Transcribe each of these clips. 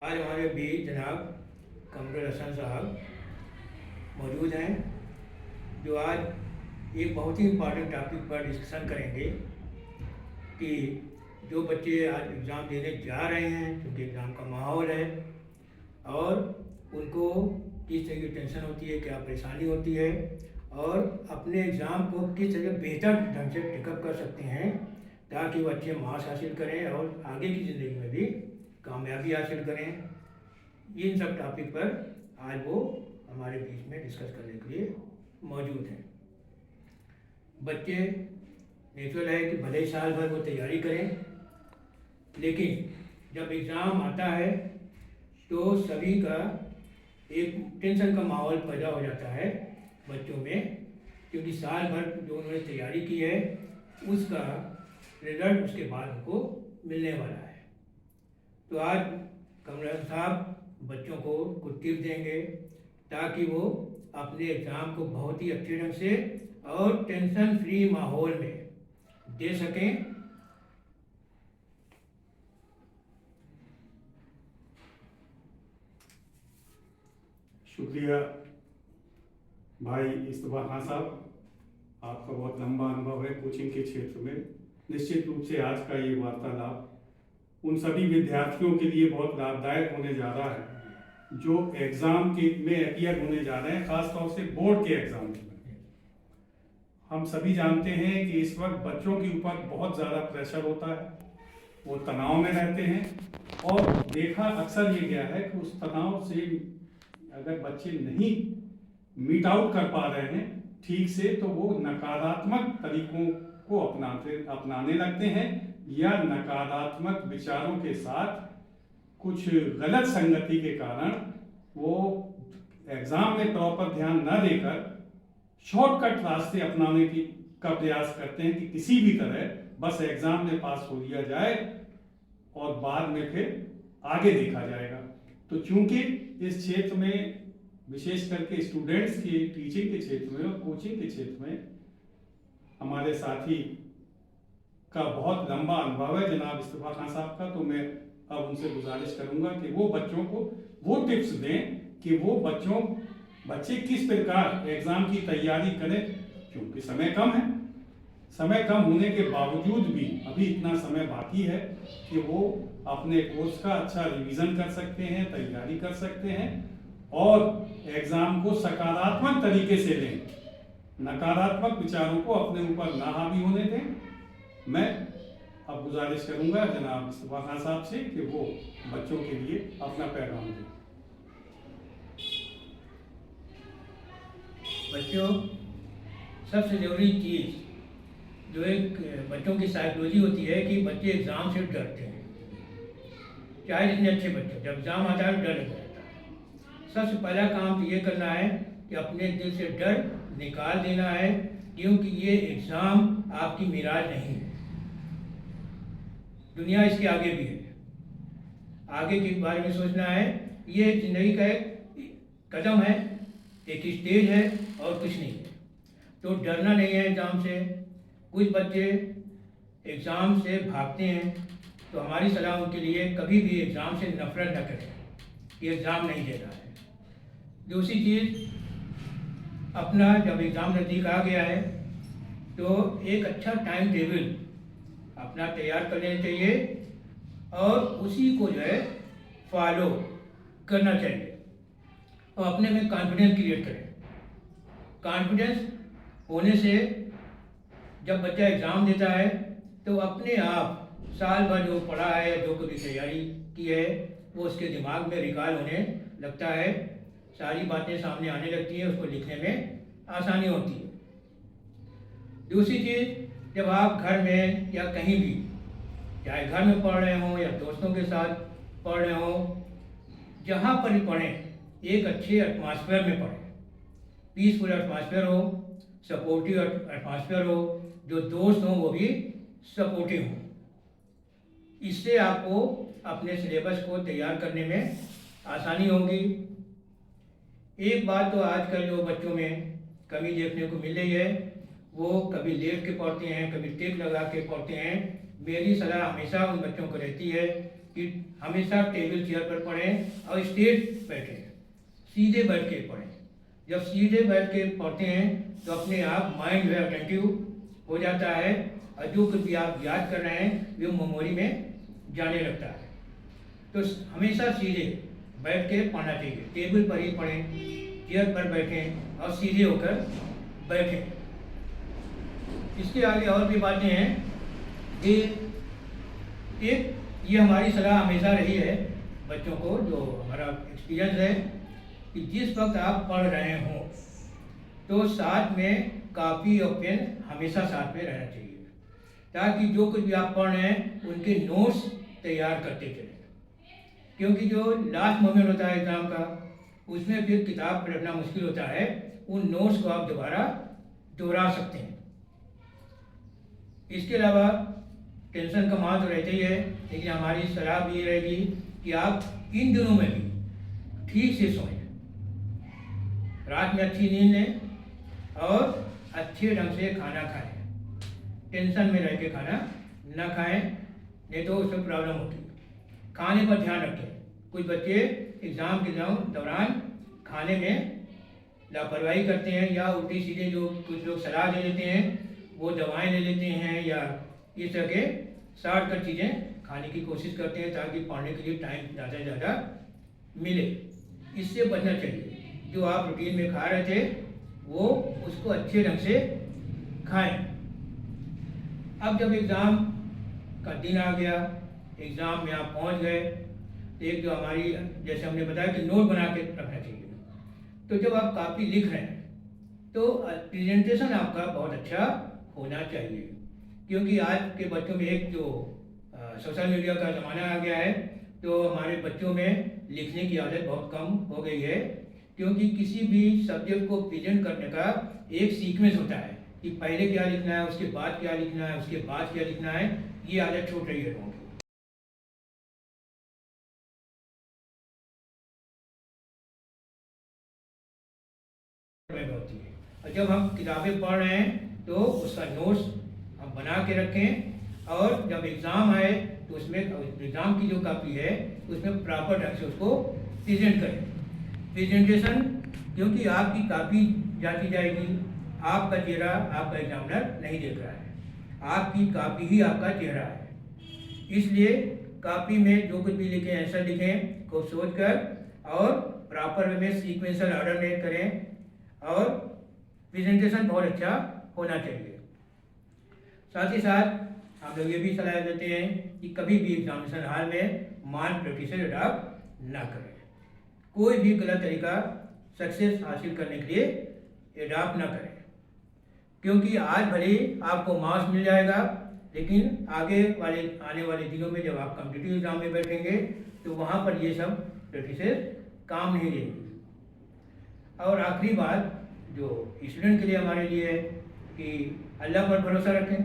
आज हमारे बीच जनाब कमरुल हसन साहब मौजूद हैं, जो आज एक बहुत ही इम्पोर्टेंट टॉपिक पर डिस्कशन करेंगे कि जो बच्चे आज एग्ज़ाम देने जा रहे हैं, क्योंकि एग्ज़ाम का माहौल है और उनको किस तरह की टेंशन होती है, क्या परेशानी होती है और अपने एग्ज़ाम को किस तरह बेहतर ढंग से टेकअप कर सकते हैं ताकि वो अच्छे मार्क्स हासिल करें और आगे की ज़िंदगी में भी कामयाबी हासिल करें। इन सब टॉपिक पर आज वो हमारे बीच में डिस्कस करने के लिए मौजूद हैं। बच्चे नेचुरल है कि भले ही साल भर वो तैयारी करें, लेकिन जब एग्ज़ाम आता है तो सभी का एक टेंशन का माहौल पैदा हो जाता है बच्चों में, क्योंकि साल भर जो उन्होंने तैयारी की है उसका रिजल्ट उसके बाद उनको मिलने वाला है। तो आज कमरुल साहब बच्चों को कुछ टिप्स देंगे ताकि वो अपने एग्ज़ाम को बहुत ही अच्छे ढंग से और टेंशन फ्री माहौल में दे सकें। शुक्रिया भाई इस्तफा खान साहब, आपका बहुत लंबा अनुभव है कोचिंग के क्षेत्र में। निश्चित रूप से आज का ये वार्तालाप उन सभी विद्यार्थियों के लिए बहुत लाभदायक होने जा रहा है जो एग्ज़ाम के में अपीयर होने जा रहे हैं, खासतौर से बोर्ड के एग्ज़ाम में। हम सभी जानते हैं कि इस वक्त बच्चों के ऊपर बहुत ज़्यादा प्रेशर होता है, वो तनाव में रहते हैं और देखा अक्सर ये गया है कि उस तनाव से अगर बच्चे नहीं मीट आउट कर पा रहे हैं ठीक से, तो वो नकारात्मक तरीकों को अपनाने लगते हैं या नकारात्मक विचारों के साथ कुछ गलत संगति के कारण वो एग्ज़ाम में प्रॉपर ध्यान न देकर शॉर्टकट रास्ते अपनाने का प्रयास करते हैं कि किसी भी तरह बस एग्ज़ाम में पास हो लिया जाए और बाद में फिर आगे देखा जाएगा। तो चूंकि इस क्षेत्र में विशेष करके स्टूडेंट्स की टीचिंग के क्षेत्र में और कोचिंग के क्षेत्र में हमारे साथी का बहुत लंबा अनुभव है जनाब इस्तफा खान साहब का, तो मैं अब उनसे गुजारिश करूंगा कि वो बच्चों को वो टिप्स दें कि वो बच्चे किस प्रकार एग्ज़ाम की तैयारी करें, क्योंकि समय कम है। समय कम होने के बावजूद भी अभी इतना समय बाकी है कि वो अपने कोर्स का अच्छा रिवीजन कर सकते हैं, तैयारी कर सकते हैं और एग्ज़ाम को सकारात्मक तरीके से लें, नकारात्मक विचारों को अपने ऊपर ना हावी होने दें। मैं अब गुजारिश करूंगा जनाब इस्तफा खान साहब से कि वो बच्चों के लिए अपना पैगाम दें। बच्चों, सबसे ज़रूरी चीज़ जो एक बच्चों की साइकोलॉजी होती है कि बच्चे एग्ज़ाम से डरते हैं। चाहे जितने अच्छे बच्चे, जब एग्ज़ाम आता है डर लग जाता है। सबसे पहला काम तो ये करना है कि अपने दिल से डर निकाल देना है, क्योंकि ये एग्ज़ाम आपकी मिराज नहीं है। दुनिया इसके आगे भी है, आगे के बारे में सोचना है। ये ज़िंदगी का एक कदम है, एक स्टेज है और कुछ नहीं है। तो डरना नहीं है एग्ज़ाम से। कुछ बच्चे एग्ज़ाम से भागते हैं, तो हमारी सलाह उनके लिए कभी भी एग्ज़ाम से नफरत न करें कि एग्ज़ाम नहीं दे रहा है। दूसरी चीज़, अपना जब एग्ज़ाम नज़दीक आ गया है तो एक अच्छा टाइम टेबल अपना तैयार कर लेना चाहिए और उसी को जो है फॉलो करना चाहिए और अपने में कॉन्फिडेंस क्रिएट करें। कॉन्फिडेंस होने से जब बच्चा एग्ज़ाम देता है तो अपने आप साल भर जो पढ़ा है, जो कभी तैयारी की है, वो उसके दिमाग में रिकॉल होने लगता है, सारी बातें सामने आने लगती हैं, उसको लिखने में आसानी होती है। दूसरी चीज़, जब आप घर में या कहीं भी, चाहे घर में पढ़ रहे हों या दोस्तों के साथ पढ़ रहे हों, जहाँ पर भी पढ़ें एक अच्छे एटमॉस्फेयर में पढ़ें। पीसफुल एटमॉस्फेयर हो, सपोर्टिव एटमॉस्फेयर हो, जो दोस्त हों वो भी सपोर्टिव हों। इससे आपको अपने सिलेबस को तैयार करने में आसानी होगी। एक बात तो आजकल जो बच्चों में कमी देखने को मिल रही है, वो कभी लेट के पढ़ते हैं, कभी टेक लगा के पढ़ते हैं। मेरी सलाह हमेशा उन बच्चों को रहती है कि हमेशा टेबल चेयर पर पढ़ें और स्ट्रेट बैठें, सीधे बैठ के पढ़ें। जब सीधे बैठ के पढ़ते हैं तो अपने आप माइंड जो है अटेंटिव हो जाता है और जो कुछ भी आप याद कर रहे हैं वो मेमोरी में जाने लगता है। तो हमेशा सीधे बैठ के पढ़ना चाहिए, टेबल पर ही पढ़ें, चेयर पर बैठें और सीधे होकर बैठें। इसके आगे और भी बातें हैं कि एक ये हमारी सलाह हमेशा रही है बच्चों को, जो हमारा एक्सपीरियंस है कि जिस वक्त आप पढ़ रहे हों तो साथ में कापी और पेन हमेशा साथ में रहना चाहिए, ताकि जो कुछ भी आप पढ़ रहे हैं उनके नोट्स तैयार करते चलें। क्योंकि जो लास्ट मोमेंट होता है एग्ज़ाम का, उसमें फिर किताब पढ़ना मुश्किल होता है, उन नोट्स को आप दोबारा दोहरा सकते हैं। इसके अलावा टेंशन का मार तो रहता ही है, लेकिन हमारी सलाह भी रहेगी कि आप इन दिनों में भी ठीक से सोएं, रात में अच्छी नींद लें और अच्छे ढंग से खाना खाएं। टेंशन में रह के खाना न खाएं, नहीं तो उसमें प्रॉब्लम होती है। खाने पर ध्यान रखें। कुछ बच्चे एग्ज़ाम के दौरान खाने में लापरवाही करते हैं या उल्टी सीधे जो कुछ लोग सलाह दे देते हैं वो दवाएं ले लेते हैं या इस तरह के शॉर्टकट चीज़ें खाने की कोशिश करते हैं ताकि पढ़ने के लिए टाइम ज़्यादा से ज़्यादा मिले। इससे बचना चाहिए। जो आप रूटीन में खा रहे थे वो उसको अच्छे ढंग से खाएं। अब जब एग्ज़ाम का दिन आ गया, एग्ज़ाम में आप पहुंच गए, तो एक जो हमारी जैसे हमने बताया कि नोट बना के रखना चाहिए। तो जब आप कापी लिख रहे हैं तो प्रेजेंटेशन आपका बहुत अच्छा होना चाहिए, क्योंकि आज के बच्चों में एक जो सोशल मीडिया का ज़माना आ गया है, तो हमारे बच्चों में लिखने की आदत बहुत कम हो गई है। क्योंकि किसी भी सब्जेक्ट को प्रेजेंट करने का एक सीक्वेंस होता है कि पहले क्या लिखना है, उसके बाद क्या लिखना है, उसके बाद क्या लिखना है। ये आदत छूट रही है लोगों की। होती है और जब हम किताबें पढ़ रहे हैं तो उसका नोट्स हम बना के रखें और जब एग्ज़ाम आए तो उसमें एग्ज़ाम की जो कापी है उसमें प्रॉपर ढंग से उसको प्रेजेंट करें। प्रेजेंटेशन, क्योंकि आपकी कापी जांची जाएगी, आपका चेहरा आपका एग्जामिनर नहीं देख रहा है, आपकी कापी ही आपका चेहरा है। इसलिए कापी में जो कुछ भी लिखें, आंसर लिखें को सोच कर और प्रॉपर वे में सीक्वेंशियल ऑर्डर में करें और प्रेजेंटेशन बहुत अच्छा होना चाहिए। साथ ही साथ हम लोग ये भी सलाह देते हैं कि कभी भी एग्जामिनेशन हॉल में मान प्रैक्टिस अडॉप्ट ना करें। कोई भी गलत तरीका सक्सेस हासिल करने के लिए अडॉप्ट ना करें, क्योंकि आज भले ही आपको मार्क्स मिल जाएगा, लेकिन आगे आने वाले दिनों में जब आप कॉम्पिटिटिव एग्जाम में बैठेंगे तो वहाँ पर ये सब प्रैक्टिसेस काम नहीं देंगी। और आखिरी बात जो स्टूडेंट के लिए हमारे लिए है कि अल्लाह पर भरोसा रखें,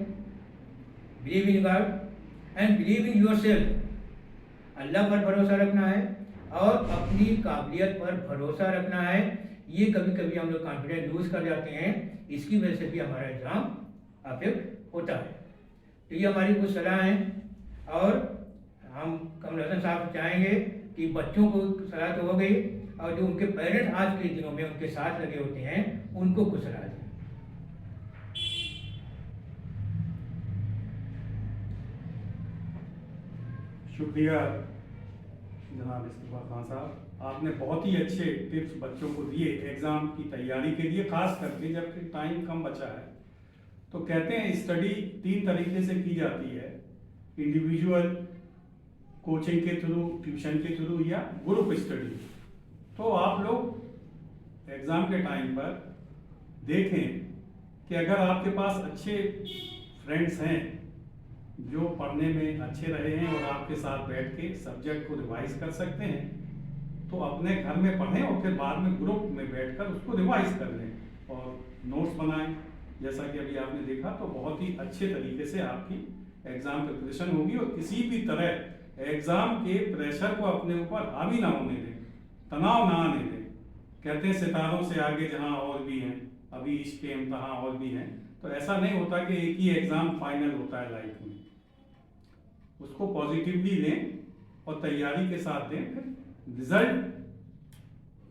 believe in God and believe in yourself. Allah पर भरोसा रखना है और अपनी काबिलियत पर भरोसा रखना है। ये कभी कभी हम लोग कॉन्फिडेंस लूज कर जाते हैं, इसकी वजह से भी हमारा एग्ज़ाम अफेक्ट होता है। तो ये हमारी कुछ सलाह हैं और हम कमल हसन साहब से चाहेंगे कि बच्चों को सलाह तो हो गई और जो उनके पेरेंट्स आज के दिनों में उनके साथ लगे होते हैं उनको कुछ सलाह दें। शुक्रिया जनाब इस्तफा खान साहब, आपने बहुत ही अच्छे टिप्स बच्चों को दिए एग्ज़ाम की तैयारी के लिए, खास करके जबकि टाइम कम बचा है। तो कहते हैं स्टडी 3 तरीके से की जाती है, इंडिविजुअल, कोचिंग के थ्रू, ट्यूशन के थ्रू या ग्रुप स्टडी। तो आप लोग एग्ज़ाम के टाइम पर देखें कि अगर आपके पास अच्छे फ्रेंड्स हैं जो पढ़ने में अच्छे रहे हैं और आपके साथ बैठ के सब्जेक्ट को रिवाइज कर सकते हैं, तो अपने घर में पढ़ें और फिर बाद में ग्रुप में बैठकर उसको रिवाइज कर लें और नोट्स बनाएं। जैसा कि अभी आपने देखा, तो बहुत ही अच्छे तरीके से आपकी एग्ज़ाम प्रिपरेशन होगी और किसी भी तरह एग्ज़ाम के प्रेशर को अपने ऊपर हावी ना होने दें, तनाव ना आने दें। कहते हैं सितारों से आगे जहाँ और भी हैं, अभी इसके इम्तहान और भी हैं। तो ऐसा नहीं होता कि एक ही एग्ज़ाम फाइनल होता है लाइफ में। उसको पॉजिटिवली लें और तैयारी के साथ दें। फिर रिजल्ट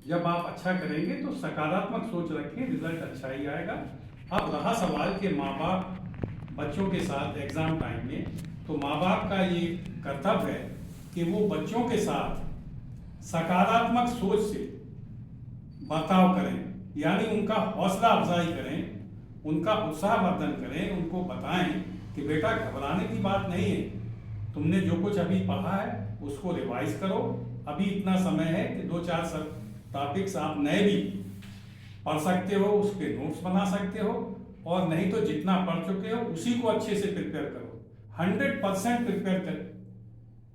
जब आप अच्छा करेंगे तो सकारात्मक सोच रखें, रिजल्ट अच्छा ही आएगा। अब रहा सवाल कि माँ बाप बच्चों के साथ एग्जाम टाइम में, तो माँ बाप का ये कर्तव्य है कि वो बच्चों के साथ सकारात्मक सोच से बर्ताव करें, यानी उनका हौसला अफजाई करें, उनका उत्साहवर्धन करें, उनको बताएं कि बेटा घबराने की बात नहीं है, तुमने जो कुछ अभी पढ़ा है उसको रिवाइज करो, अभी इतना समय है कि 2-4 सब टॉपिक्स आप नए भी पढ़ सकते हो, उसके नोट्स बना सकते हो, और नहीं तो जितना पढ़ चुके हो उसी को अच्छे से प्रिपेयर करो। 100% प्रिपेयर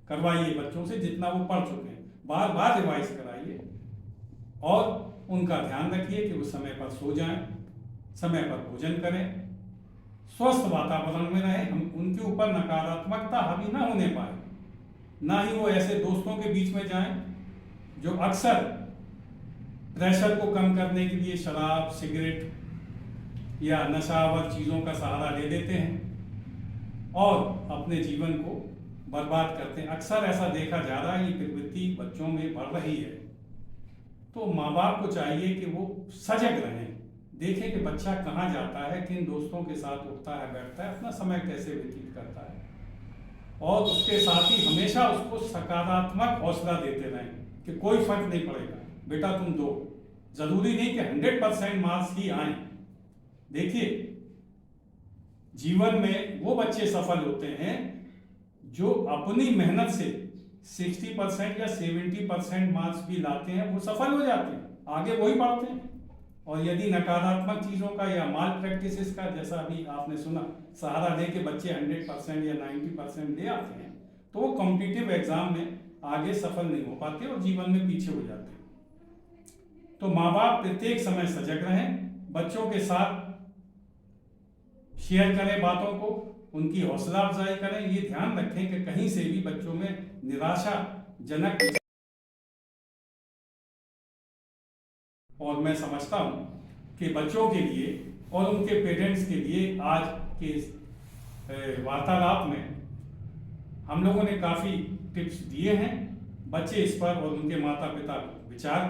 करवाइए बच्चों से, जितना वो पढ़ चुके हैं बार बार रिवाइज कराइए, और उनका ध्यान रखिए कि वो समय पर सो जाएं, समय पर भोजन करें, स्वस्थ वातावरण में रहें, हम उनके ऊपर नकारात्मकता हावी ना होने पाए, ना ही वो ऐसे दोस्तों के बीच में जाएं जो अक्सर प्रेशर को कम करने के लिए शराब, सिगरेट या नशावर चीज़ों का सहारा ले लेते हैं और अपने जीवन को बर्बाद करते हैं। अक्सर ऐसा देखा जा रहा है, ये प्रवृत्ति बच्चों में बढ़ रही है। तो माँ बाप को चाहिए कि वो सजग रहें, देखें कि बच्चा कहाँ जाता है, किन दोस्तों के साथ उठता है, बैठता है, अपना समय कैसे व्यतीत करता है, और उसके साथ ही हमेशा उसको सकारात्मक हौसला देते रहें कि कोई फर्क नहीं पड़ेगा, बेटा तुम दो। जरूरी नहीं कि 100% मार्क्स ही आए। देखिए, जीवन में वो बच्चे सफल होते हैं जो अपनी मेहनत से 60% या 70% मार्क्स भी लाते हैं, वो सफल हो जाते हैं, आगे वही बढ़ते हैं। और यदि नकारात्मक चीज़ों का या माल प्रैक्टिसेस का, जैसा अभी आपने सुना, सहारा लेके बच्चे 100% या 90% ले आते हैं, तो वो कॉम्पिटिटिव एग्जाम में आगे सफल नहीं हो पाते और जीवन में पीछे हो जाते हैं। तो माँ बाप प्रत्येक समय सजग रहें, बच्चों के साथ शेयर करें बातों को, उनकी हौसला अफजाई करें, ये ध्यान रखें कि कहीं से भी बच्चों में निराशाजनक। और मैं समझता हूं कि बच्चों के लिए और उनके पेरेंट्स के लिए आज के इस वार्तालाप में हम लोगों ने काफ़ी टिप्स दिए हैं। बच्चे इस पर और उनके माता पिता विचार